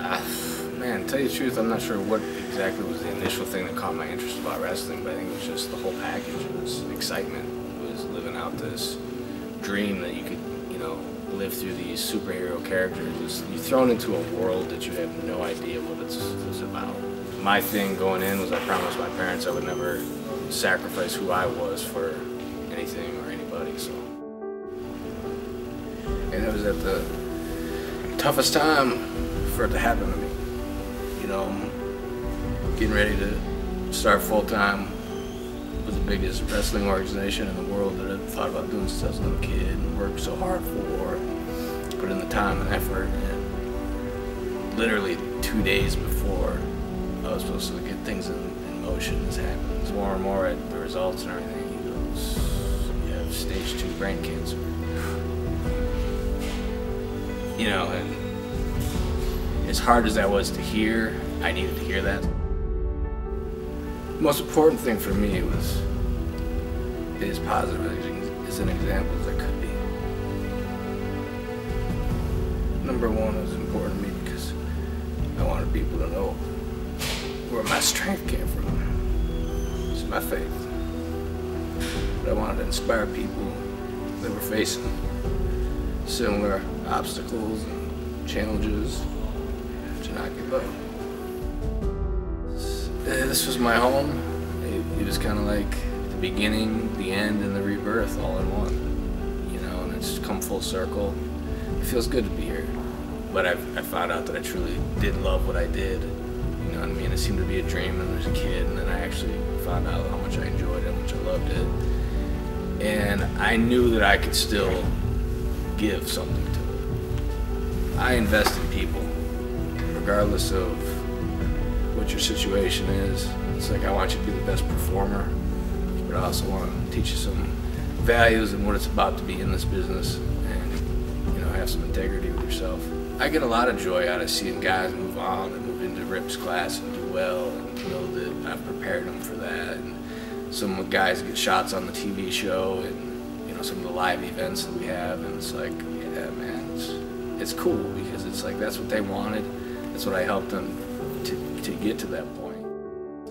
Man, to tell you the truth, I'm not sure what exactly was the initial thing that caught my interest about wrestling, but I think it was just the whole package. It was excitement. It was living out this dream that you could, you know, live through these superhero characters. You're thrown into a world that you have no idea what it's about. My thing going in was I promised my parents I would never sacrifice who I was for anything or anybody, so. And it was at the toughest time for it to happen to me. You know, getting ready to start full-time with the biggest wrestling organization in the world that I'd thought about doing since I was a little kid and worked so hard for, put in the time and effort, and literally 2 days before I was supposed to get things in motion, this happens. More and more at the results and everything, he goes, you have stage 2 brain cancer. You know, and as hard as that was to hear, I needed to hear that. The most important thing for me was be as positive as an example as I could be. Number one, it was important to me because I wanted people to know where my strength came from. It's my faith. But I wanted to inspire people that were facing similar obstacles and challenges to not give up. This was my home. It was kind of like the beginning, the end, and the rebirth all in one. You know, and it's come full circle. It feels good to be here. But I found out that I truly did love what I did. You know what I mean? It seemed to be a dream when I was a kid, and then I actually found out how much I enjoyed it, how much I loved it. And I knew that I could still give something to it. I invest in people, regardless of what your situation is. It's like I want you to be the best performer, but I also want to teach you some values and what it's about to be in this business, and you know, have some integrity with yourself. I get a lot of joy out of seeing guys move on and move into Rip's class and do well, and know that I've prepared them for that. And some guys get shots on the TV show, and you know, some of the live events that we have, and it's like, yeah, man, it's cool because it's like that's what they wanted. That's what I helped them to get to that point.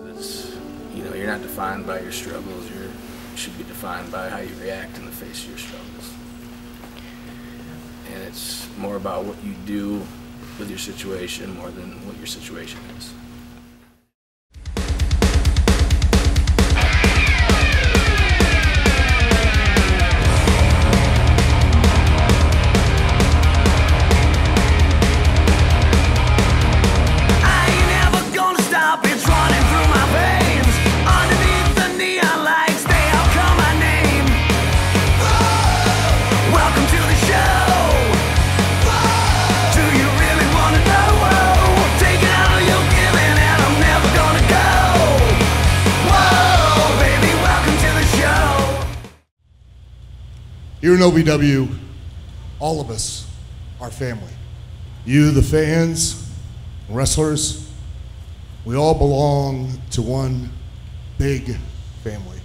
It's, you know, you're not defined by your struggles. You should be defined by how you react in the face of your struggles. And it's more about what you do with your situation more than what your situation is. Here in OVW, all of us are family. You, the fans, wrestlers, we all belong to one big family.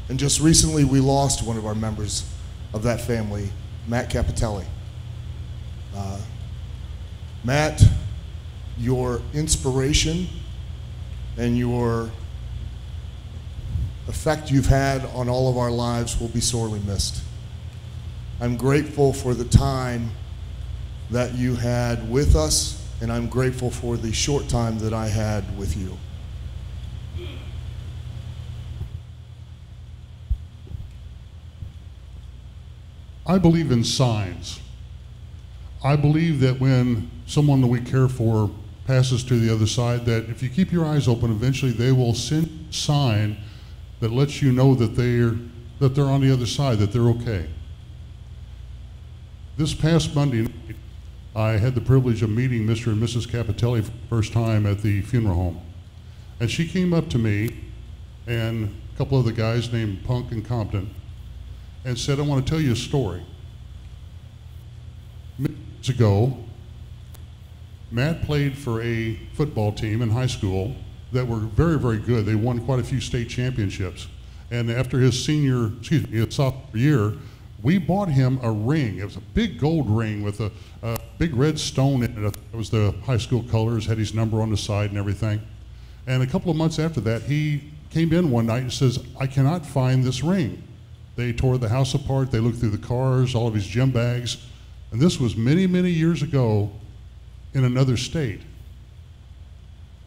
And just recently we lost one of our members of that family, Matt Capitelli. Matt, your inspiration and your effect you've had on all of our lives will be sorely missed. I'm grateful for the time that you had with us, and I'm grateful for the short time that I had with you. I believe in signs. I believe that when someone that we care for passes to the other side, that if you keep your eyes open, eventually they will send a sign that lets you know that they're on the other side, that they're okay. This past Monday night, I had the privilege of meeting Mr. and Mrs. Capitelli for the first time at the funeral home. And she came up to me and a couple of the guys named Punk and Compton and said, I want to tell you a story. Many years ago, Matt played for a football team in high school that were very, very good. They won quite a few state championships. And after his sophomore year, we bought him a ring. It was a big gold ring with a big red stone in it. It was the high school colors, had his number on the side and everything. And a couple of months after that, he came in one night and says, I cannot find this ring. They tore the house apart, they looked through the cars, all of his gym bags, and this was many, many years ago in another state.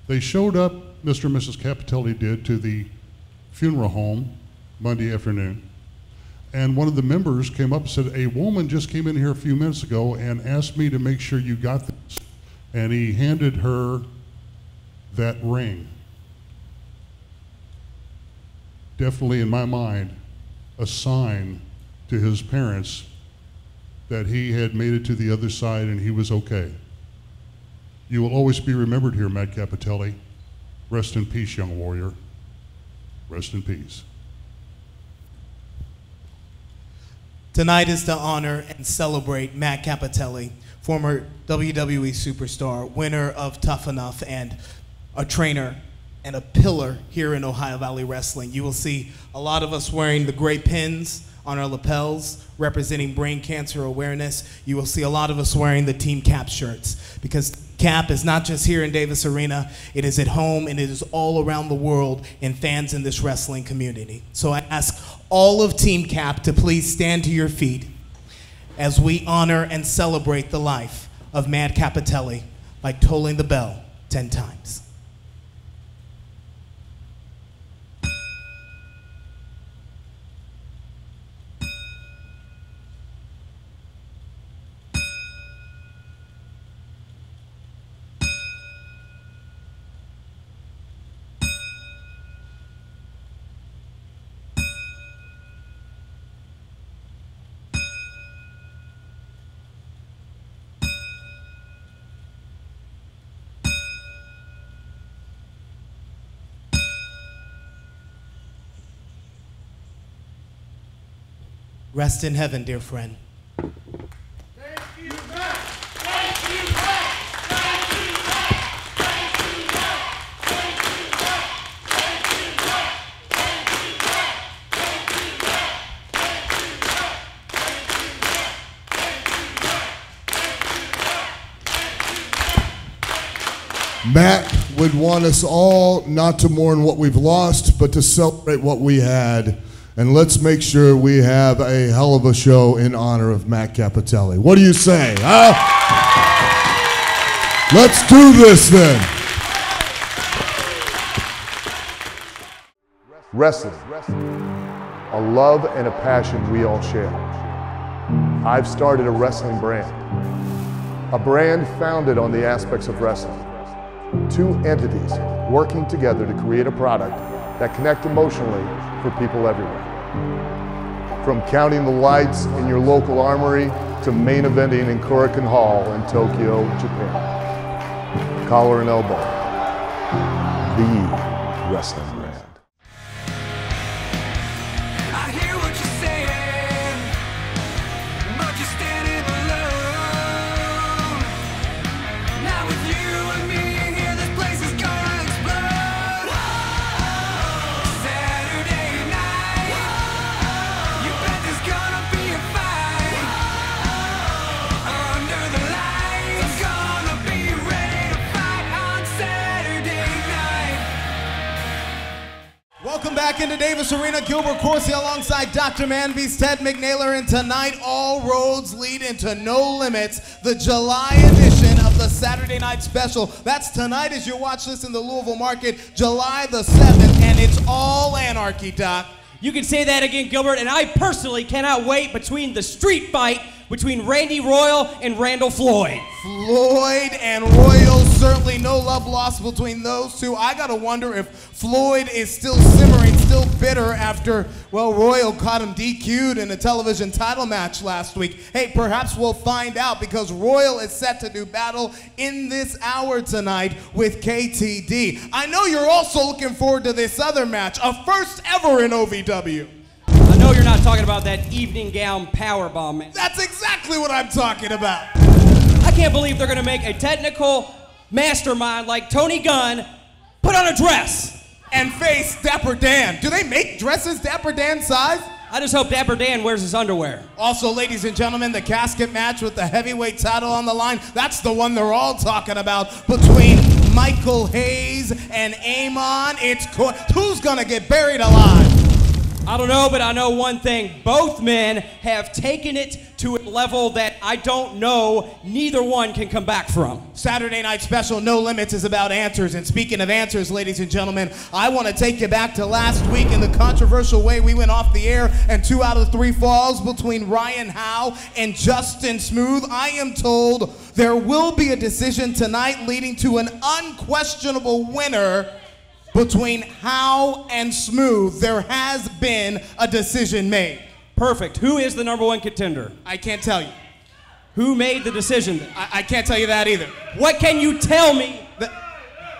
They showed up, Mr. and Mrs. Capitelli did, to the funeral home Monday afternoon. And one of the members came up and said, a woman just came in here a few minutes ago and asked me to make sure you got this. And he handed her that ring. Definitely, in my mind, a sign to his parents that he had made it to the other side and he was okay. You will always be remembered here, Matt Capitelli. Rest in peace, young warrior. Rest in peace. Tonight is to honor and celebrate Matt Capitelli, former WWE superstar, winner of Tough Enough, and a trainer and a pillar here in Ohio Valley Wrestling. You will see a lot of us wearing the gray pins on our lapels representing brain cancer awareness. You will see a lot of us wearing the Team Cap shirts, because Cap is not just here in Davis Arena, it is at home and it is all around the world in fans in this wrestling community. So I ask all of Team Cap to please stand to your feet as we honor and celebrate the life of Matt Capitelli by tolling the bell 10 times. Rest in heaven, dear friend. Thank you, Matt. Thank you, Matt. Thank you, Matt. Thank you, Matt. Thank you, Matt. Thank you, Matt. Thank you, Matt. Thank you, Matt. Thank you, Matt. Thank you, Matt. Matt would want us all not to mourn what we've lost, but to celebrate what we had. And let's make sure we have a hell of a show in honor of Matt Capitelli. What do you say, huh? Let's do this then. Wrestling, a love and a passion we all share. I've started a wrestling brand, a brand founded on the aspects of wrestling. Two entities working together to create a product that connect emotionally for people everywhere. From counting the lights in your local armory to main eventing in Korakuen Hall in Tokyo, Japan. Collar and elbow, the wrestling brand. I hear what you're saying, but you're standing alone. Now with you and me here, this place is gonna explode. Saturday night, you bet there's gonna be a fight. Under the lights, gonna be ready to fight on Saturday night. Welcome back into Davis Arena. Gilbert Corsi alongside Dr. Manbeast, Ted McNaylor, and tonight all roads lead into No Limits, the July edition of the Saturday Night Special. That's tonight as you watch this in the Louisville Market, July the 7th, and it's all anarchy, Doc. You can say that again, Gilbert, and I personally cannot wait between the street fight between Randy Royal and Randall Floyd. Floyd and Royal, certainly no love lost between those two. I gotta wonder if Floyd is still simmering, still bitter after, well, Royal caught him DQ'd in a television title match last week. Hey, perhaps we'll find out, because Royal is set to do battle in this hour tonight with KTD. I know you're also looking forward to this other match, a first ever in OVW. I know you're not talking about that evening gown powerbomb match. That's exactly what I'm talking about. I can't believe they're going to make a technical mastermind like Tony Gunn put on a dress And face Dapper Dan. Do they make dresses Dapper Dan size? I just hope Dapper Dan wears his underwear. Also, ladies and gentlemen, the casket match with the heavyweight title on the line, that's the one they're all talking about between Michael Hayes and Amon. Who's gonna get buried alive? I don't know, but I know one thing. Both men have taken it to a level that I don't know neither one can come back from. Saturday night special, No Limits, is about answers. And speaking of answers, ladies and gentlemen, I want to take you back to last week in the controversial way we went off the air and 2 out of 3 falls between Ryan Howe and Justin Smooth. I am told there will be a decision tonight leading to an unquestionable winner between Howe and Smooth. There has been a decision made. Perfect. Who is the #1 contender? I can't tell you. Who made the decision? I can't tell you that either. What can you tell me?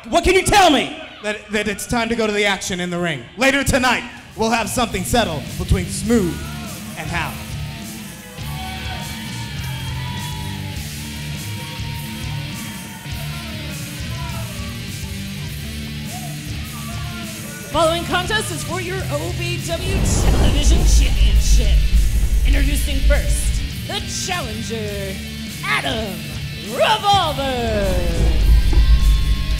What can you tell me? That it's time to go to the action in the ring. Later tonight, we'll have something settled between Smooth and Howe. The following contest is for your OVW Television Championship. Introducing first, the challenger, Adam Revolver.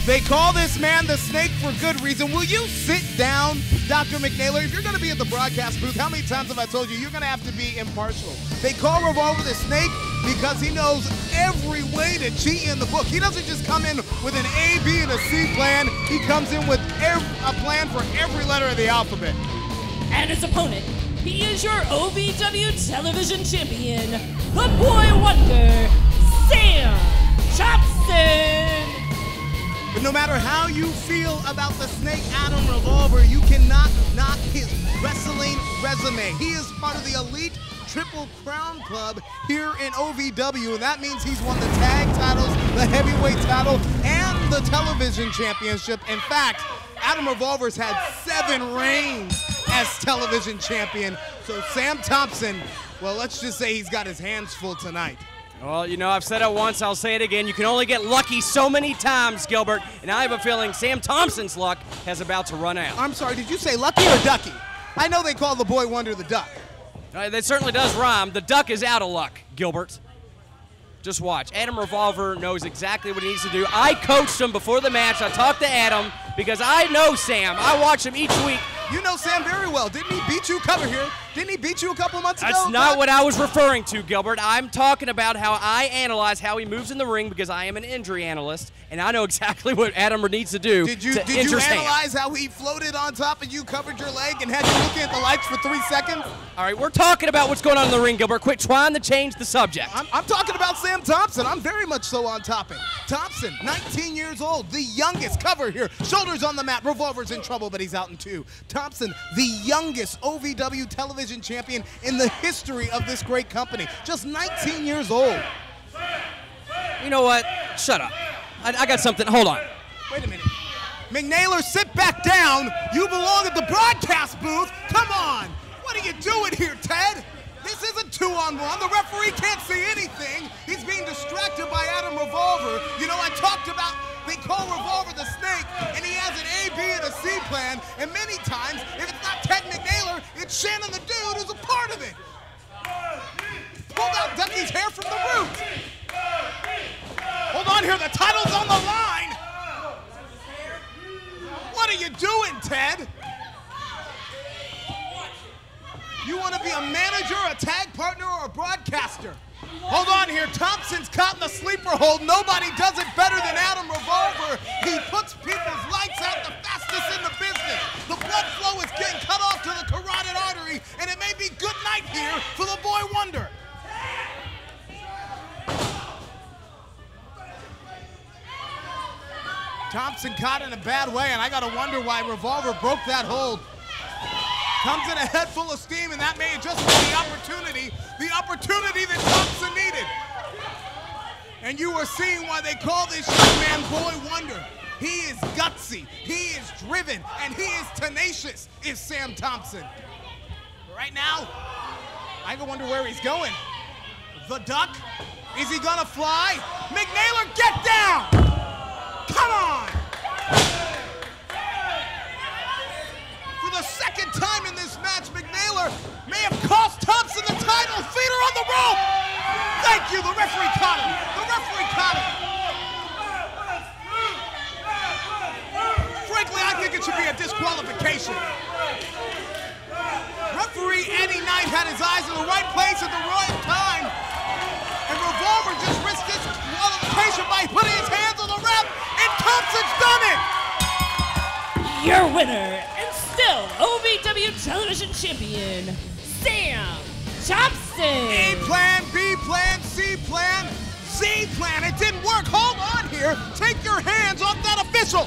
They call this man the Snake for good reason. Will you sit down, Dr. McNaylor? If you're going to be at the broadcast booth, how many times have I told you you're going to have to be impartial? They call Revolver the Snake because he knows every way to cheat in the book. He doesn't just come in with an A, B, and a C plan. He comes in with a plan for every letter of the alphabet. And his opponent, he is your OVW Television Champion, the Boy Wonder, Sam Thompson. But no matter how you feel about the Snake Adam Revolver, you cannot knock his wrestling resume. He is part of the elite Triple Crown Club here in OVW, and that means he's won the tag titles, the heavyweight title, and the television championship. In fact, Adam Revolver's had 7 reigns as television champion. So Sam Thompson, well, let's just say he's got his hands full tonight. Well, you know, I've said it once, I'll say it again. You can only get lucky so many times, Gilbert, and I have a feeling Sam Thompson's luck is about to run out. I'm sorry, did you say lucky or ducky? I know they call the Boy Wonder the Duck. That certainly does rhyme. The Duck is out of luck, Gilbert. Just watch. Adam Revolver knows exactly what he needs to do. I coached him before the match. I talked to Adam because I know Sam. I watch him each week. You know Sam very well. Didn't he beat you? Cover here. Didn't he beat you a couple months ago? That's not what I was referring to, Gilbert. I'm talking about how I analyze how he moves in the ring because I am an injury analyst, and I know exactly what Adam needs to do Did you injure Sam. analyze how he floated on top and you covered your leg and had you looking at the lights for 3 seconds? All right, we're talking about what's going on in the ring, Gilbert. Quit trying to change the subject. I'm talking about Sam Thompson. I'm very much so on topic. Thompson, 19 years old, the youngest. Cover here. Shoulders on the mat. Revolver's in trouble, but he's out in 2. Thompson, the youngest OVW television champion in the history of this great company. Just 19 years old. You know what? Shut up. I got something. Hold on. Wait a minute. McNaylor, sit back down. You belong at the broadcast booth. Come on. What are you doing here, Ted? This isn't 2-on-1. The referee can't see anything. He's being distracted by Adam Revolver. You know, I talked about they call Revolver the Snake, and he has an A, B, and a C plan. And many times, if it's not Ted McNaylor, it's Shannon the Dude who's a part of it. Pulled out Ducky's hair from the root. Hold on here. The title's on the line. What are you doing, Ted? You want to be a manager, a tag partner, or a broadcaster? Hold on here. Thompson's caught in the sleeper hold. Nobody does it better than Adam Revolver. He puts people's lights out the fastest in the business. The blood flow is getting cut off to the carotid artery, and it may be good night here for the Boy Wonder. Thompson caught in a bad way, and I got to wonder why Revolver broke that hold. Comes in a head full of steam, and that may have just been the opportunity that Thompson needed. And you are seeing why they call this young man Boy Wonder. He is gutsy, he is driven, and he is tenacious, is Sam Thompson. Right now, I wonder where he's going. The Duck? Is he gonna fly? McNaylor, get down! Come on! For the second time in this match, McNaylor may the referee caught him. The referee caught him. Frankly, I think it should be a disqualification. Referee Eddie Knight had his eyes in the right place at the right time. And Revolver just risked disqualification by putting his hands on the ref, and Thompson's done it! Your winner, and still OVW Television Champion, Sam Thompson. A plan, B plan, C plan, Z plan. It didn't work. Hold on here. Take your hands off that official.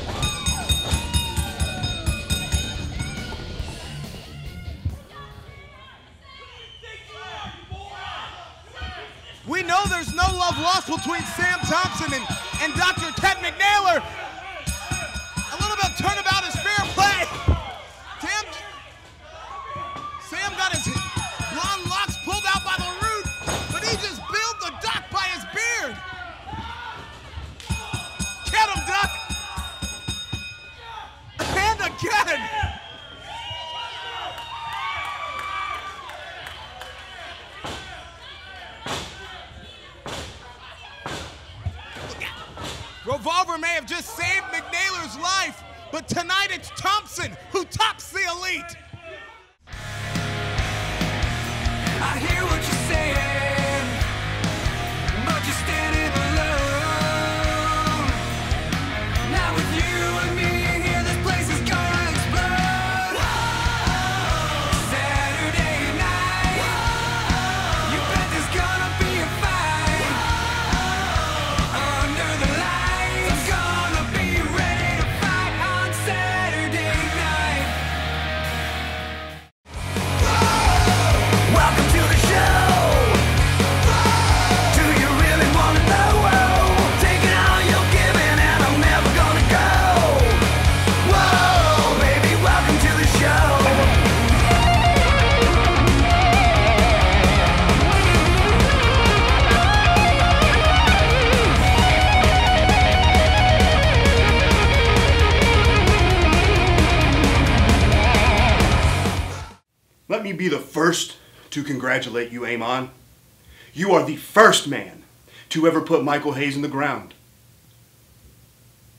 We know there's no love lost between Sam Thompson and Dr. Ted McNailer. A little bit of turnabout is fair play. Sam got his blonde locks pulled out by the root, but he just billed the Duck by his beard. Get him, Duck. And again. Revolver may have just saved McNailer's life, but tonight it's Thompson who tops the elite. I hear what you're saying, but you're standing alone. Now with you and me here, this place is gonna explode. Saturday night, you bet there's gonna be a fight. Under the lights, I'm gonna be ready to fight on Saturday night. Welcome to the show. Do you really want to know? Taking all you're giving and I'm never gonna go. Whoa, baby, welcome to the show. Let me be the first to congratulate you, Amon. You are the first man to ever put Michael Hayes in the ground.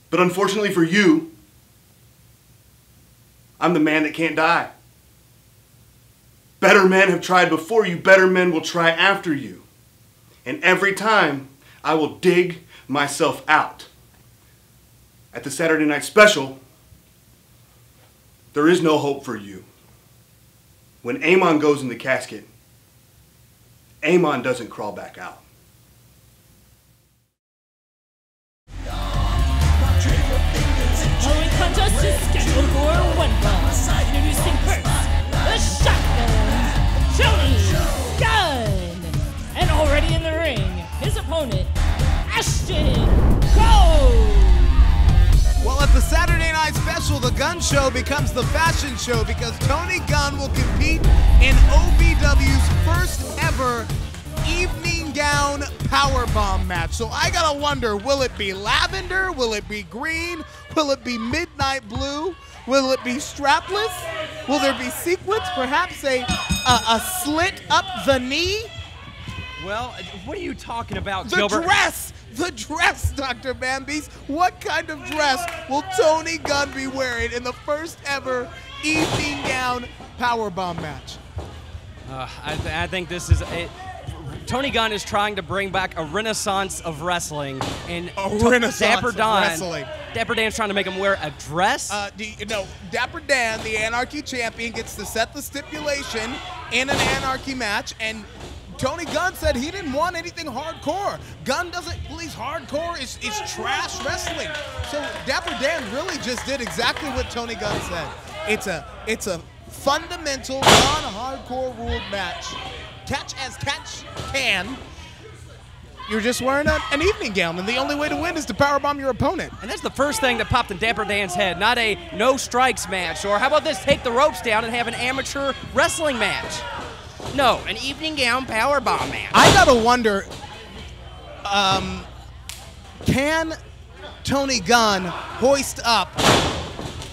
But unfortunately for you, I'm the man that can't die. Better men have tried before you, better men will try after you. And every time, I will dig myself out. At the Saturday Night Special, there is no hope for you. When Amon goes in the casket, Amon doesn't crawl back out. Following contest is scheduled for one fall. Introducing first, the Shotgun, Tony Gunn. And already in the ring, his opponent, Ashton Cole. Well, at the Saturday Night Special, the Gun Show becomes the fashion show because Tony Gunn will compete in OVW's first ever evening gown powerbomb match. So I gotta wonder, will it be lavender? Will it be green? Will it be midnight blue? Will it be strapless? Will there be sequins? Perhaps a slit up the knee? Well, what are you talking about, The Gilbert? The dress, Dr. Bambies. What kind of dress will Tony Gunn be wearing in the first ever evening gown powerbomb match? I think this is a. Tony Gunn is trying to bring back a renaissance of wrestling, and Renaissance of wrestling. Dapper Dan's trying to make him wear a dress. Dapper Dan, the Anarchy champion, gets to set the stipulation in an Anarchy match, and Tony Gunn said he didn't want anything hardcore. Gunn doesn't believes hardcore is trash wrestling. So Dapper Dan really just did exactly what Tony Gunn said. It's a fundamental non-hardcore ruled match. Catch as catch can. You're just wearing an evening gown, and the only way to win is to powerbomb your opponent. And that's the first thing that popped in Dapper Dan's head, not a no strikes match, or how about this, take the ropes down and have an amateur wrestling match. No, an evening gown powerbomb match. I gotta wonder, can Tony Gunn hoist up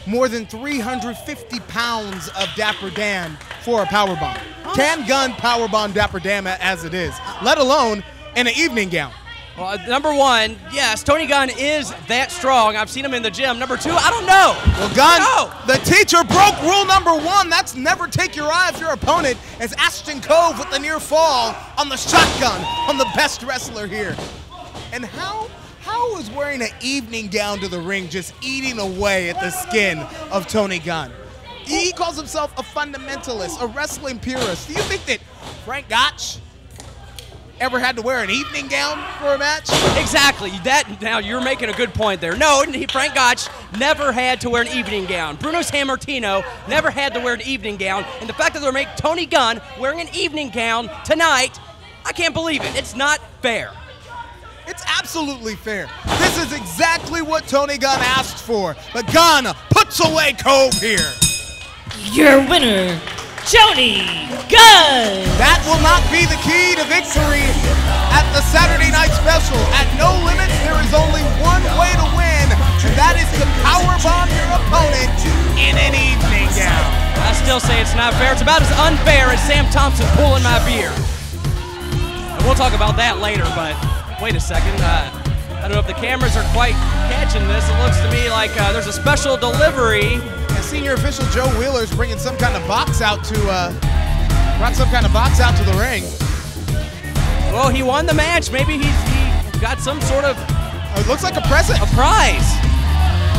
more than 350 pounds of Dapper Dan for a powerbomb? Can Gunn powerbomb Dapper Dan as it is? Let alone in an evening gown? Well, number one, yes, Tony Gunn is that strong. I've seen him in the gym. Number two, I don't know. Well, Gunn, the teacher broke rule number one. That's never take your eye off your opponent, as Ashton Cove with the near fall on the shotgun on the best wrestler here. And how is wearing an evening gown to the ring just eating away at the skin of Tony Gunn? He calls himself a fundamentalist, a wrestling purist. Do you think that Frank Gotch ever had to wear an evening gown for a match? Exactly. Now you're making a good point there. No, Frank Gotch never had to wear an evening gown. Bruno Sammartino never had to wear an evening gown. And the fact that they're making Tony Gunn wearing an evening gown tonight, I can't believe it. It's not fair. It's absolutely fair. This is exactly what Tony Gunn asked for. But Gunn puts away Cove here. Your winner, Tony Gunn. That will not be the key to victory at the Saturday Night Special. At No Limits, there is only one way to win, and that is to powerbomb your opponent in an evening gown. I still say it's not fair. It's about as unfair as Sam Thompson pulling my beard. And we'll talk about that later, but wait a second. I don't know if the cameras are quite catching this. It looks to me like there's a special delivery. And senior official Joe Wheeler's bringing some kind of box out to brought some kind of box out to the ring. Well, he won the match. Maybe he got some sort of it looks like a present. A prize.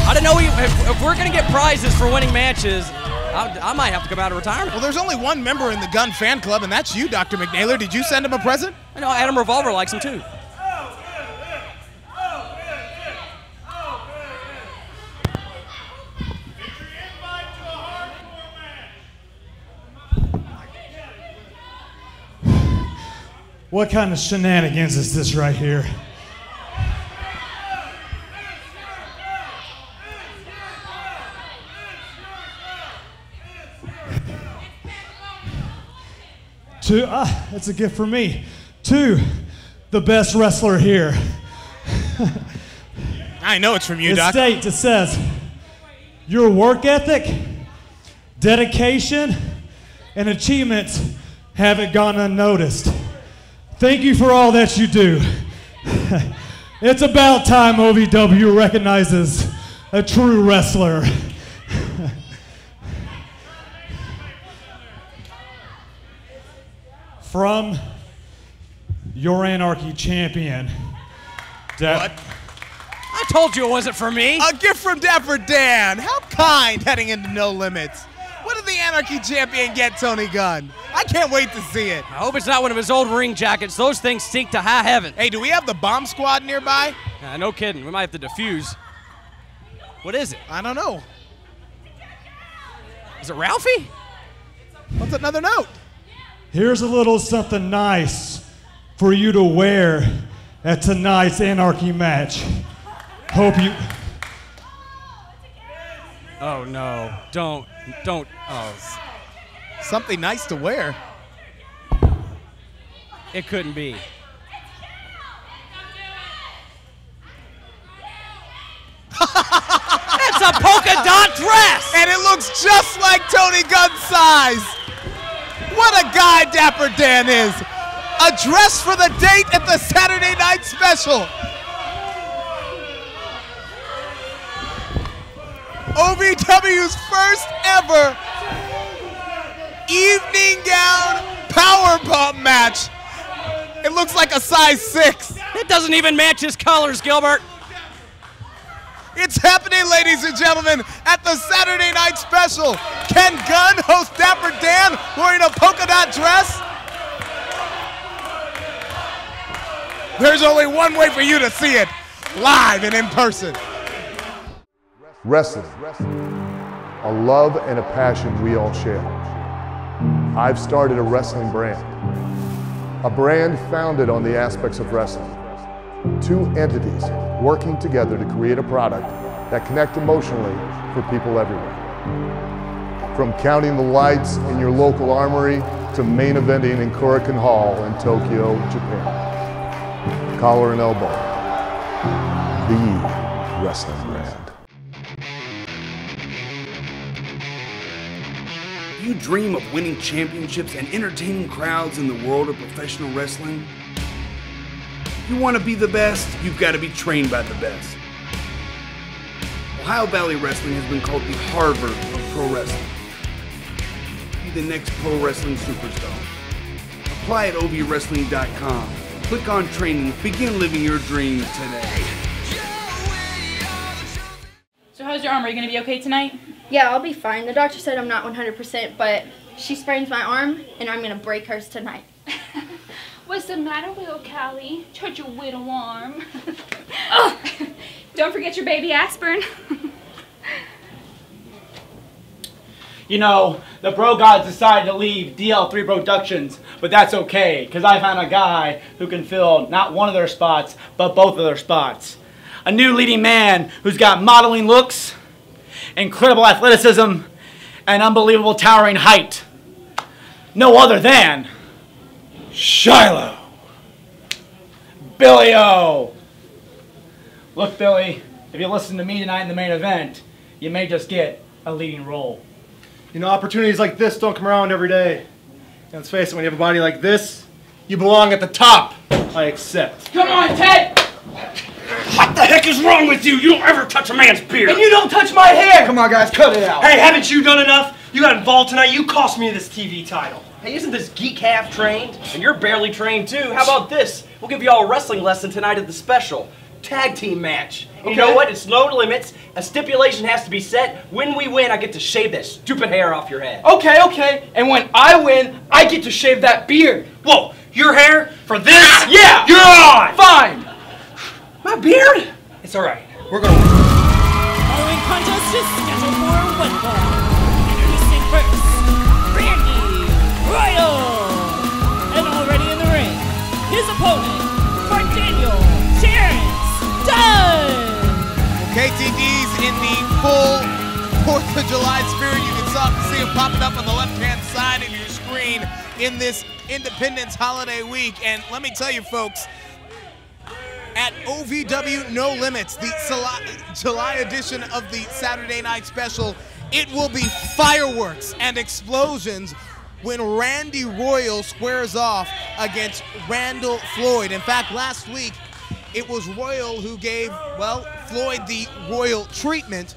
I don't know if we're gonna get prizes for winning matches. I might have to come out of retirement. Well, there's only one member in the Gunn fan club, and that's you, Dr. McNaylor. Did you send him a present? I know Adam Revolver likes him too. What kind of shenanigans is this right here? It's a gift for me. To the best wrestler here. I know it's from you, Doc. It says, your work ethic, dedication, and achievements haven't gone unnoticed. Thank you for all that you do. It's about time OVW recognizes a true wrestler. From your Anarchy champion. What? I told you it wasn't for me. A gift from Dapper Dan. How kind heading into No Limits. What did the Anarchy champion get, Tony Gunn? I can't wait to see it. I hope it's not one of his old ring jackets. Those things stink to high heaven. Hey, do we have the bomb squad nearby? No kidding. We might have to defuse. What is it? I don't know. Is it Ralphie? What's another note? Here's a little something nice for you to wear at tonight's Anarchy match. Hope you... Oh, no. Don't. Oh. Something nice to wear. It couldn't be. It's a polka dot dress! And it looks just like Tony Gunn's size. What a guy Dapper Dan is. A dress for the date at the Saturday Night Special. OVW's first ever evening gown powerbomb match. It looks like a size 6. It doesn't even match his colors, Gilbert. It's happening, ladies and gentlemen, at the Saturday Night Special. Can Gunn host Dapper Dan wearing a polka dot dress? There's only one way for you to see it, live and in person. Wrestling, a love and a passion we all share. I've started a wrestling brand, a brand founded on the aspects of wrestling. Two entities working together to create a product that connect emotionally for people everywhere. From counting the lights in your local armory to main eventing in Korakuen Hall in Tokyo, Japan. Collar and elbow, the wrestling brand. You dream of winning championships and entertaining crowds in the world of professional wrestling? you want to be the best, you've got to be trained by the best. Ohio Valley Wrestling has been called the Harvard of pro wrestling. Be the next pro wrestling superstar. Apply at ovwrestling.com. Click on training. Begin living your dreams today. So how's your arm? Are you going to be okay tonight? Yeah, I'll be fine. The doctor said I'm not 100%, but she sprains my arm, and I'm going to break hers tonight. What's the matter with old Callie? Hurt your little arm. Oh, don't forget your baby aspirin. You know, the Pro Gods decided to leave DL3 Productions, but that's okay, because I found a guy who can fill not one of their spots, but both of their spots. A new leading man who's got modeling looks, incredible athleticism, and unbelievable towering height. No other than Shiloh. Billy O. Look, Billy, if you listen to me tonight in the main event, you may just get a leading role. You know, opportunities like this don't come around every day. And let's face it, when you have a body like this, you belong at the top. I accept. Come on, Ted! What the heck is wrong with you? You don't ever touch a man's beard. And you don't touch my hair! Come on, guys, cut it out. Hey, haven't you done enough? You got involved tonight. You cost me this TV title. Hey, isn't this geek half trained? And you're barely trained too. How about this? We'll give you all a wrestling lesson tonight at the special tag team match. And you know what? It's no limits. A stipulation has to be set. When we win, I get to shave that stupid hair off your head. Okay, okay. And when I win, I get to shave that beard. Whoa, your hair for this? Yeah! You're on! Fine! My beard? It's alright. We're gonna win. Following contest is scheduled for one fall. Introducing first, Randy Royal. And already in the ring, his opponent, Daniel Dunn. KTD's in the full 4th of July spirit. You can see him popping up on the left-hand side of your screen in this Independence holiday week. And let me tell you, folks, at OVW No Limits, the July edition of the Saturday Night Special, it will be fireworks and explosions when Randy Royal squares off against Randall Floyd. In fact, last week, it was Royal who gave, well, Floyd the Royal treatment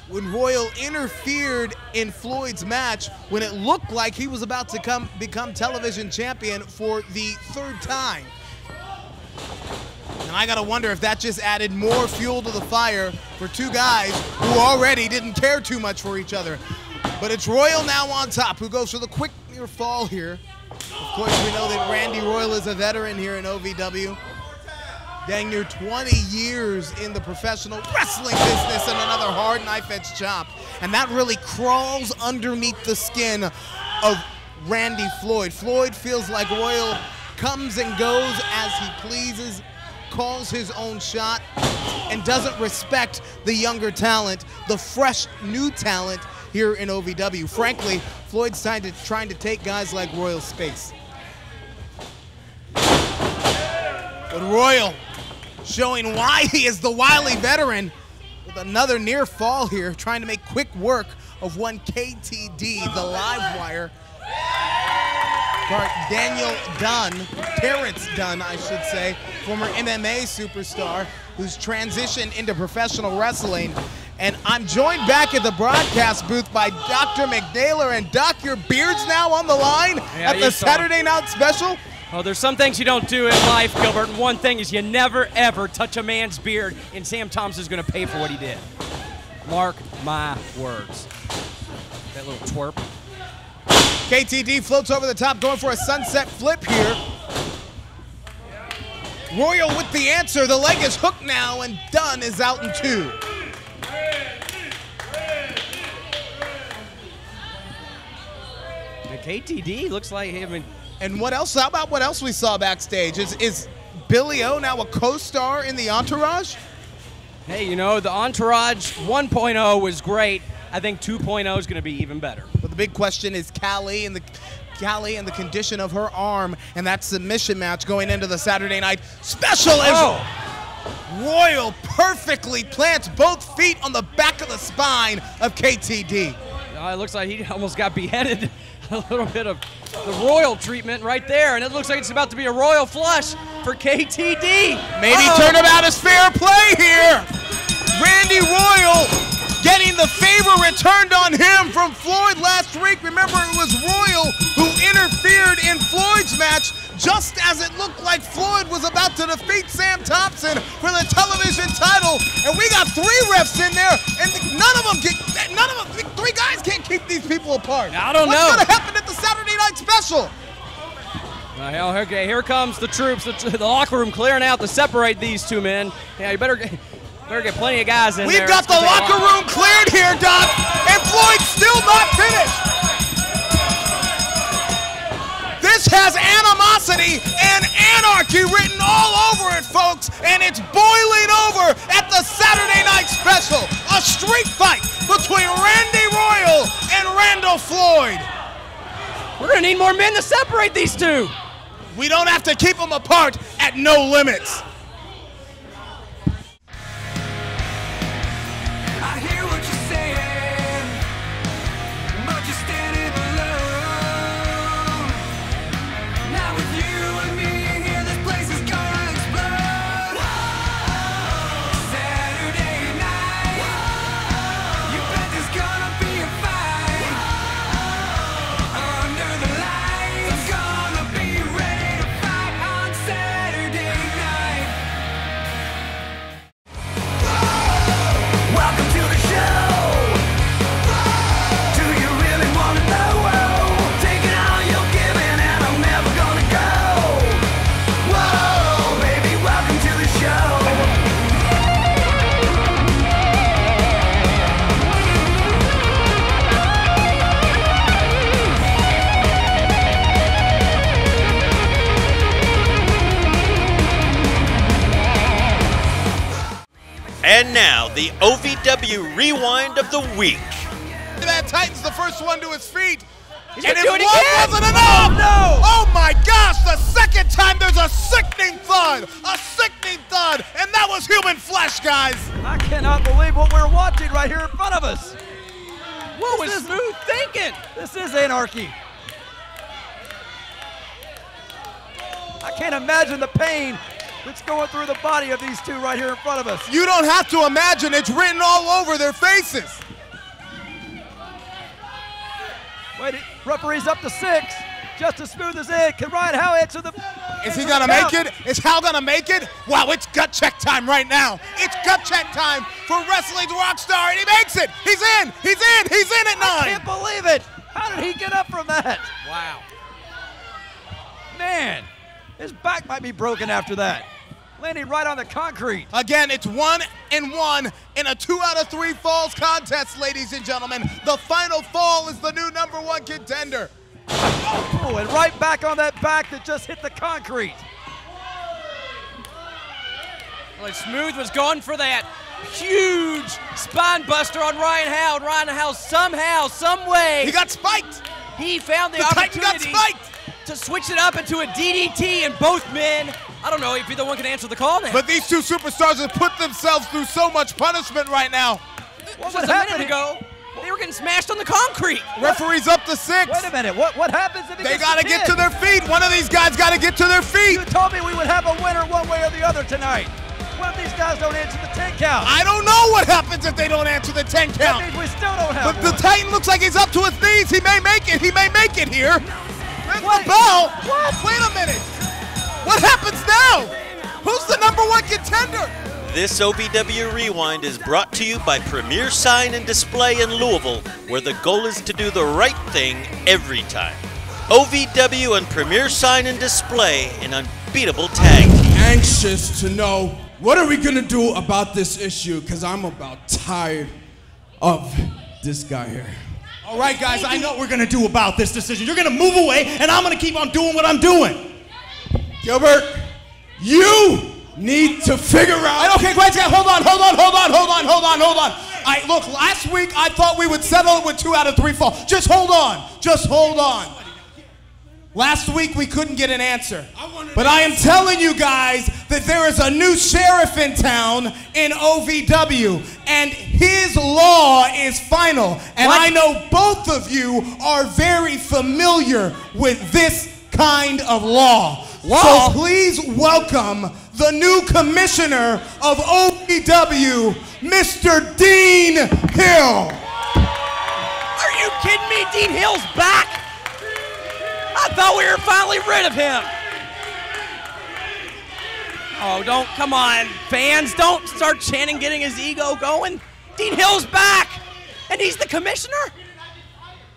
when Royal interfered in Floyd's match when it looked like he was about to become television champion for the 3rd time. And I gotta wonder if that just added more fuel to the fire for two guys who already didn't care too much for each other. But it's Royal now on top, who goes for the quick near fall here. Of course, we know that Randy Royal is a veteran here in OVW. Dang near 20 years in the professional wrestling business and another hard knife-edge chop. And that really crawls underneath the skin of Randy Floyd. Floyd feels like Royal comes and goes as he pleases, calls his own shot, and doesn't respect the younger talent, the fresh new talent here in OVW. Frankly, Floyd's trying to take guys like Royal's space. But Royal showing why he is the wily veteran with another near fall here, trying to make quick work of one KTD, the live wire. Daniel Dunn, Terrence Dunn, I should say, former MMA superstar who's transitioned into professional wrestling. And I'm joined back at the broadcast booth by Dr. McNaylor. And Doc, your beard's now on the line at the Saturday Night Special? Oh, there's some things you don't do in life, Gilbert, and one thing is you never, ever touch a man's beard, and Sam Thompson's going to pay for what he did. Mark my words. That little twerp. KTD floats over the top, going for a sunset flip here. Royal with the answer. The leg is hooked now, and Dunn is out in 2. The KTD looks like him. And what else? How about what else we saw backstage? Is Billy O now a co-star in the Entourage? Hey, you know, the Entourage 1.0 was great. I think 2.0 is going to be even better. But the big question is Callie and the condition of her arm, and that submission match going into the Saturday Night Special as Royal perfectly plants both feet on the back of the spine of KTD. It looks like he almost got beheaded A little bit of the royal treatment right there, and it looks like it's about to be a royal flush for KTD. Maybe turnabout is fair play here. Randy Royal getting the favor returned on him from Floyd last week. Remember, it was Royal who interfered in Floyd's match just as it looked like Floyd was about to defeat Sam Thompson for the television title. And we got 3 refs in there, and three guys can't keep these people apart. I don't know. What's gonna happen at the Saturday night special? Okay, here comes the troops, the locker room clearing out to separate these 2 men. Yeah, you better get plenty of guys in there. We've got the locker room cleared here, Doc, and Floyd's still not finished. This has animosity and anarchy written all over it, folks, and it's boiling over at the Saturday night special. A street fight between Randy Royal and Randall Floyd. We're gonna need more men to separate these 2. We don't have to keep them apart at no limits. I hear what you're saying, but you're standing alone. Now with you and me here, this place is gonna explode. Saturday night, you bet there's gonna be a fight. Under the lights, gonna be ready to fight on Saturday night. Welcome to the show. Do you really want to know? Taking all you're giving and I'm never gonna go. Whoa, baby, welcome to the show. And now, the OVW Rewind of the Week. That Titan's the first one to his feet. He's And gonna if do it one again. wasn't enough, Oh, no. Oh my gosh, the second time there's a sickening thud, and that was human flesh, guys. I cannot believe what we're watching right here in front of us. What was Smooth thinking? This is anarchy. I can't imagine the pain that's going through the body of these 2 right here in front of us. You don't have to imagine, it's written all over their faces. Wait, referee's up to 6. Just as Smooth as in. Can Ryan Howe answer the... Is he gonna make it? Is Hal gonna make it? Wow, it's gut check time right now. It's gut check time for wrestling's rock star, and he makes it. He's in. He's in. He's in at 9. I can't believe it. How did he get up from that? Wow. Man, his back might be broken after that. Landing right on the concrete. Again, it's 1 and 1 in a 2 out of 3 falls contest, ladies and gentlemen. The final fall is the new #1 contender. Oh, and right back on that back that just hit the concrete. Well, Smooth was going for that huge spine buster on Ryan Howe. And Ryan Howe somehow, some way, he got spiked. He found the Titan got opportunity spiked. to switch it up into a DDT, and both men, I don't know if either one can answer the call now. But these 2 superstars have put themselves through so much punishment right now. Just a minute ago, they were getting smashed on the concrete. Referee's up to 6. Wait a minute, what happens if he They gets gotta the get pin? to their feet. One of these guys gotta get to their feet. You told me we would have a winner one way or the other tonight. What if these guys don't answer the 10 count? I don't know what happens if they don't answer the 10 That count. means we still don't have But the one. Titan looks like he's up to his knees. He may make it. He may make it here. There's the Wait, bell. what? Wait a minute. What happens now? Who's the #1 contender? This OVW Rewind is brought to you by Premier Sign and Display in Louisville, where the goal is to do the right thing every time. OVW and Premier Sign and Display, an unbeatable tag team. Anxious to know what are we gonna do about this issue, because I'm about tired of this guy here. All right, guys, I know what we're going to do about this decision. You're going to move away, and I'm going to keep on doing what I'm doing. Gilbert, you need to figure out. Okay, great. Hold on. Look, last week I thought we would settle it with 2 out of 3 falls. Just hold on. Last week we couldn't get an answer. But I am telling you guys that there is a new sheriff in town in OVW, and his law is final. And I know both of you are very familiar with this kind of law. So please welcome the new commissioner of OVW, Mr. Dean Hill. Are you kidding me? Dean Hill's back? I thought we were finally rid of him. Oh, don't, come on, fans, don't start chanting, getting his ego going. Dean Hill's back, and he's the commissioner?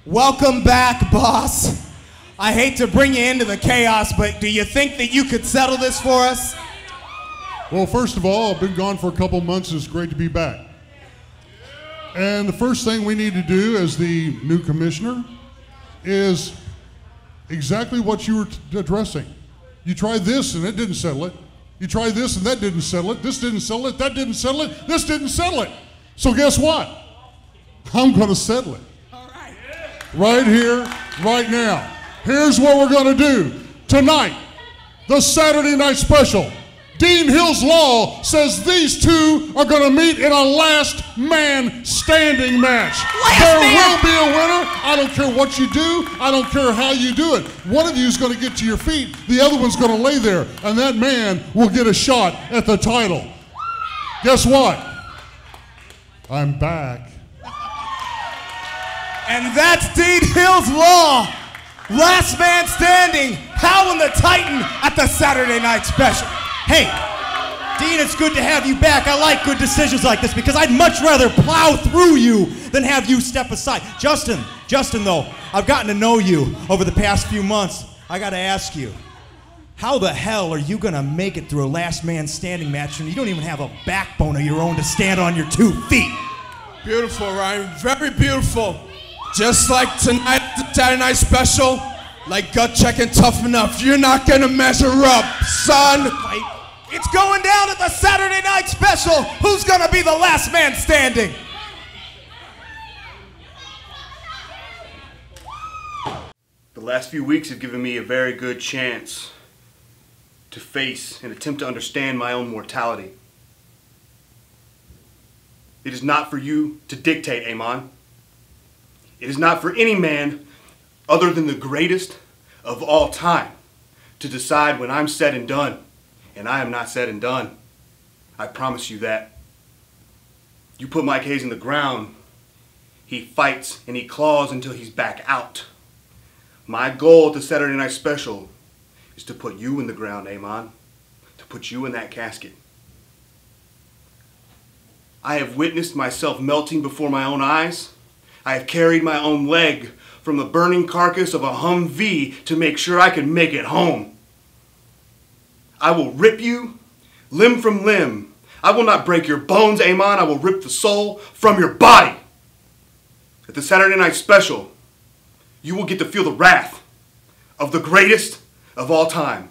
Welcome back, boss. I hate to bring you into the chaos, but do you think that you could settle this for us? Well, first of all, I've been gone for a couple months. It's great to be back. And the first thing we need to do as the new commissioner is exactly what you were addressing. You tried this and it didn't settle it. You tried this and that didn't settle it. This didn't settle it. That didn't settle it. This didn't settle it. So guess what? I'm going to settle it. All right. Right here, right now. Here's what we're going to do. Tonight, the Saturday night special. Dean Hill's Law says these two are going to meet in a last man standing match. There will be a winner. I don't care what you do. I don't care how you do it. One of you is going to get to your feet. The other one's going to lay there, and that man will get a shot at the title. Guess what? I'm back. And that's Dean Hill's Law. Last man standing, Hal and the Titan at the Saturday night special. Hey, Dean, it's good to have you back. I like good decisions like this because I'd much rather plow through you than have you step aside. Justin though, I've gotten to know you over the past few months. I gotta ask you, how the hell are you gonna make it through a last man standing match when you don't even have a backbone of your own to stand on your 2 feet? Beautiful, Ryan. Very beautiful. Just like tonight at the Saturday night special, like gut check and tough enough. You're not gonna measure up, son. It's going down at the Saturday night special. Who's gonna be the last man standing? The last few weeks have given me a very good chance to face and attempt to understand my own mortality. It is not for you to dictate, Amon. It is not for any man other than the greatest of all time to decide when I'm said and done. And I am not said and done. I promise you that. You put Mike Hayes in the ground, he fights and he claws until he's back out. My goal at the Saturday night special is to put you in the ground, Amon. To put you in that casket. I have witnessed myself melting before my own eyes. I have carried my own leg from the burning carcass of a Humvee to make sure I could make it home. I will rip you limb from limb. I will not break your bones, Amon. I will rip the soul from your body. At the Saturday night special, you will get to feel the wrath of the greatest of all time.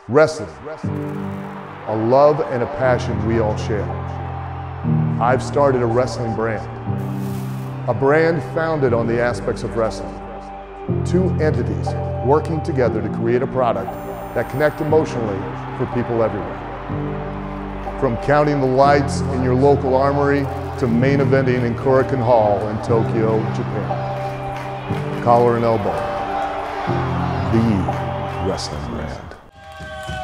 Wrestling, a love and a passion we all share. I've started a wrestling brand, a brand founded on the aspects of wrestling. Two entities working together to create a product that connect emotionally for people everywhere. From counting the lights in your local armory to main eventing in Korakuen Hall in Tokyo, Japan. Collar and elbow, the wrestling brand.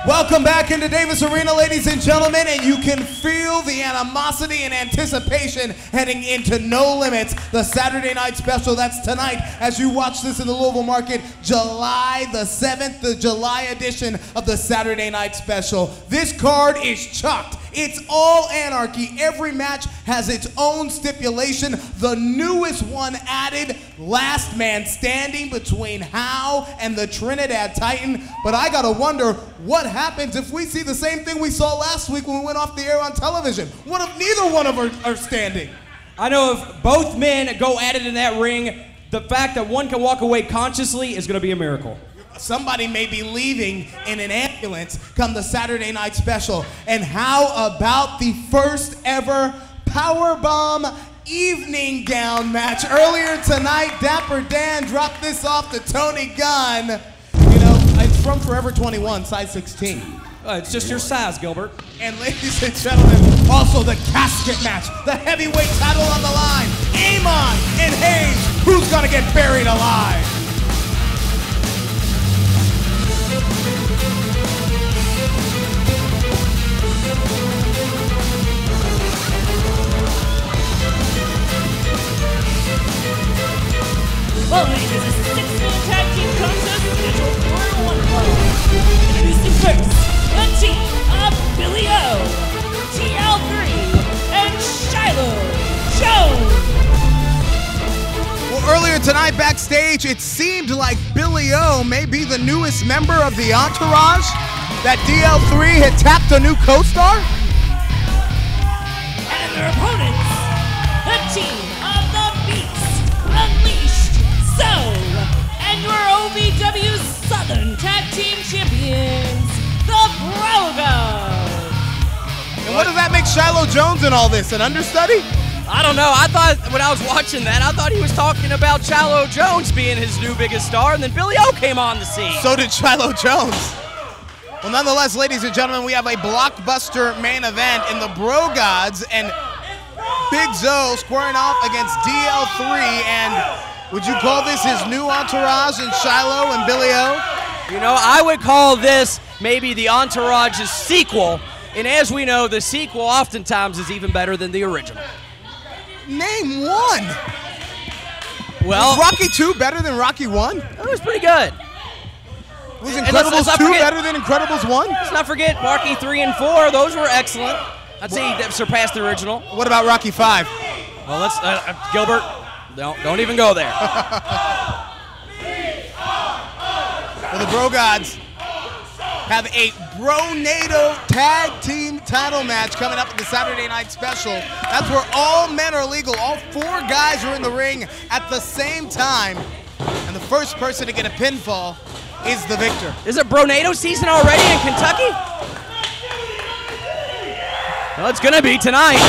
Welcome back into Davis Arena, ladies and gentlemen, and you can feel the animosity and anticipation heading into No Limits, the Saturday night special. That's tonight as you watch this in the Louisville market, July the 7th, the July edition of the Saturday night special. This card is chocked. It's all anarchy. Every match has its own stipulation. The newest one added, last man standing between Howe and the Trinidad Titan. But I gotta wonder what happens if we see the same thing we saw last week when we went off the air on television. What if neither one of them are standing? I know if both men go at it in that ring, the fact that one can walk away consciously is going to be a miracle. Somebody may be leaving in an ambulance come the Saturday night special. And how about the first ever Powerbomb evening gown match? Earlier tonight, Dapper Dan dropped this off to Tony Gunn. You know, it's from Forever 21, size 16. It's just your size, Gilbert. And ladies and gentlemen, also the casket match, the heavyweight title on the line. Amon and Hayes, who's gonna get buried alive? Well, ladies, this is a six-man tag team contest scheduled for one fall. Introducing first, the team of Billy O, TL3, and Shiloh Jones. Well, earlier tonight backstage, it seemed like Billy O may be the newest member of the entourage. That DL3 had tapped a new co-star. And their opponents, the team of the Beast Unleashed, and your OVW Southern Tag Team Champions, the Bro Gods. And what does that make Shiloh Jones in all this? An understudy? I don't know. I thought when I was watching that, I thought he was talking about Shiloh Jones being his new biggest star, and then Billy O came on the scene. So did Shiloh Jones. Well, nonetheless, ladies and gentlemen, we have a blockbuster main event in the Bro Gods, and Big Zo squaring off against DL3, and would you call this his new entourage in Shiloh and Billy O? You know, I would call this maybe the entourage's sequel, and as we know, the sequel oftentimes is even better than the original. Name one. Well, was Rocky 2 better than Rocky 1? It was pretty good. Was Incredibles 2 better than Incredibles 1? Let's not forget Rocky 3 and 4. Those were excellent. I'd say that surpassed the original. What about Rocky 5? Well, let's Gilbert. Don't even go there. Well, the Bro Gods have a Bronado tag team title match coming up at the Saturday night special. That's where all men are legal. All four guys are in the ring at the same time. And the first person to get a pinfall is the victor. Is it Bronado season already in Kentucky? Well, it's going to be tonight.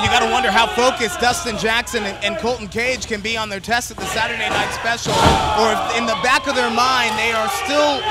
You got to wonder how focused Dustin Jackson and Colton Cage can be on their test at the Saturday night special, or if in the back of their mind they are still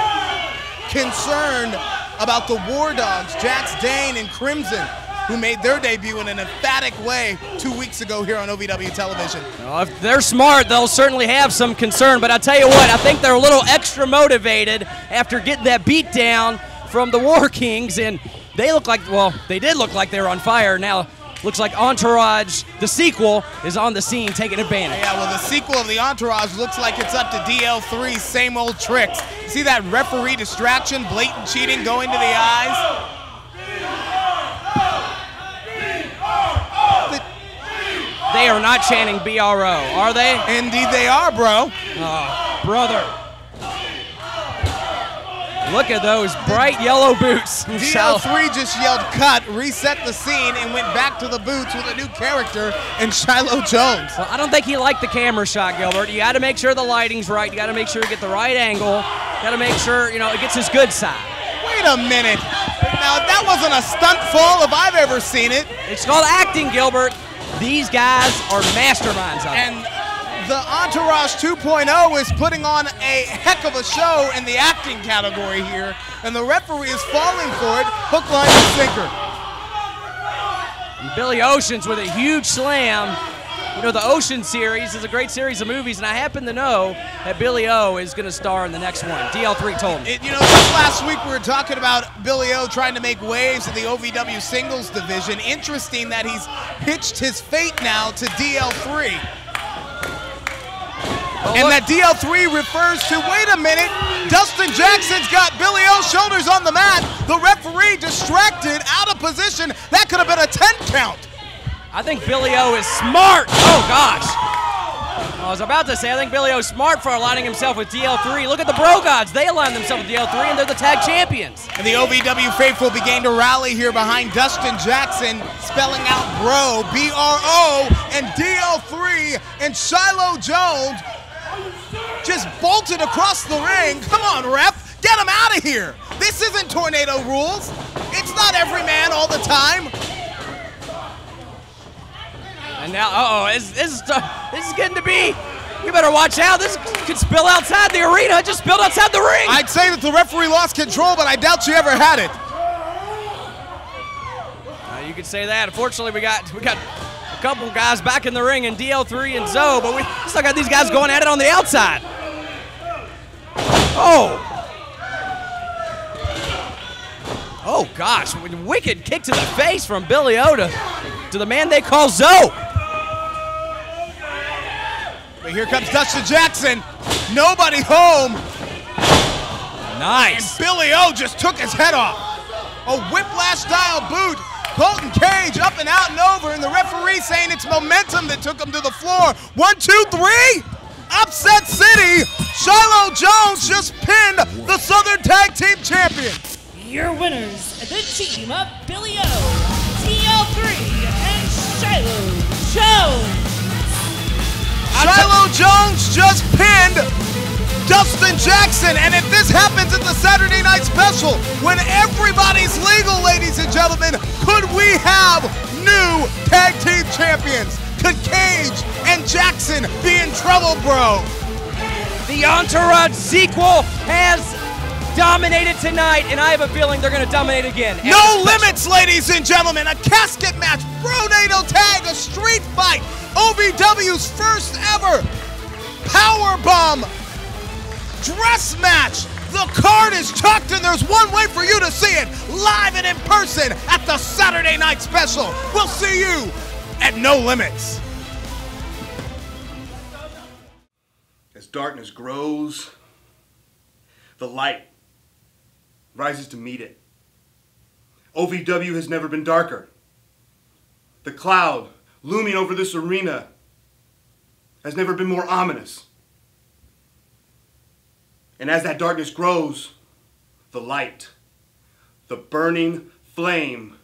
concerned about the War Dogs, Jax Dane and Crimson, who made their debut in an emphatic way 2 weeks ago here on OVW television. Well, if they're smart, they'll certainly have some concern, but I'll tell you what, I think they're a little extra motivated after getting that beat down from the War Kings, and they look like, well, they did look like they were on fire. Now, looks like Entourage, the sequel, is on the scene taking advantage. Yeah, well, the sequel of the Entourage looks like it's up to DL3's same old tricks. See that referee distraction, blatant cheating going to the eyes? They are not chanting BRO, are they? Indeed they are, bro. Oh, brother. Look at those bright yellow boots. DL3 just yelled cut, reset the scene, and went back to the boots with a new character in Shiloh Jones. Well, I don't think he liked the camera shot, Gilbert. You got to make sure the lighting's right. You got to make sure you get the right angle. You got to make sure, you know, it gets his good side. Wait a minute. Now, that wasn't a stunt fall if I've ever seen it. It's called acting, Gilbert. These guys are masterminds of it. And the Entourage 2.0 is putting on a heck of a show in the acting category here, and the referee is falling for it, hook, line, and sinker. And Billy Ocean's with a huge slam. You know, the Ocean series is a great series of movies, and I happen to know that Billy O is going to star in the next one. DL3 told me. You know, just last week we were talking about Billy O trying to make waves in the OVW singles division. Interesting that he's pitched his fate now to DL3. And that DL3 refers to, wait a minute, Dustin Jackson's got Billy O's shoulders on the mat. The referee distracted, out of position. That could have been a 10 count. I think Billy O is smart. Oh, gosh. I was about to say, I think Billy O's smart for aligning himself with DL3. Look at the Bro Gods. They align themselves with DL3, and they're the tag champions. And the OVW faithful began to rally here behind Dustin Jackson, spelling out Bro, B-R-O, and DL3, and Shiloh Jones just bolted across the ring. Come on, ref, get him out of here. This isn't tornado rules. It's not every man all the time. And now, this is getting to be, you better watch out. This could spill outside the arena. It just spilled outside the ring. I'd say that the referee lost control, but I doubt she ever had it. You could say that. Unfortunately, we got a couple guys back in the ring in DL3 and Zoe, but we still got these guys going at it on the outside. Oh gosh, wicked kick to the face from Billy O to the man they call Zoe. But here comes Dustin Jackson. Nobody home. Nice. And Billy O just took his head off. A whiplash-style boot. Colton Cage up and out and over, and the referee saying it's momentum that took him to the floor. 1, 2, 3. Upset City. Shiloh Jones just pinned the Southern Tag Team Champion. Your winners, the team of Billy O, DL3, and Shiloh Jones. Shiloh Jones just pinned Dustin Jackson, and if this happens at the Saturday Night Special, when everybody's legal, ladies and gentlemen, could we have new tag team champions? Could Cage and Jackson be in trouble, bro? The Entourage sequel has dominated tonight, and I have a feeling they're going to dominate again. No limits, ladies and gentlemen. A casket match, Bronado tag, a street fight. OVW's first ever powerbomb dress match. The card is tucked, and there's one way for you to see it, live and in person at the Saturday Night Special. We'll see you at No Limits. As darkness grows, the light rises to meet it. OVW has never been darker. The cloud looming over this arena has never been more ominous. And as that darkness grows, the light, the burning flame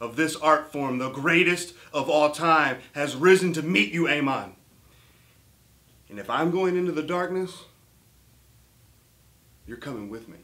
of this art form, the greatest of all time, has risen to meet you, Amon. And if I'm going into the darkness, you're coming with me.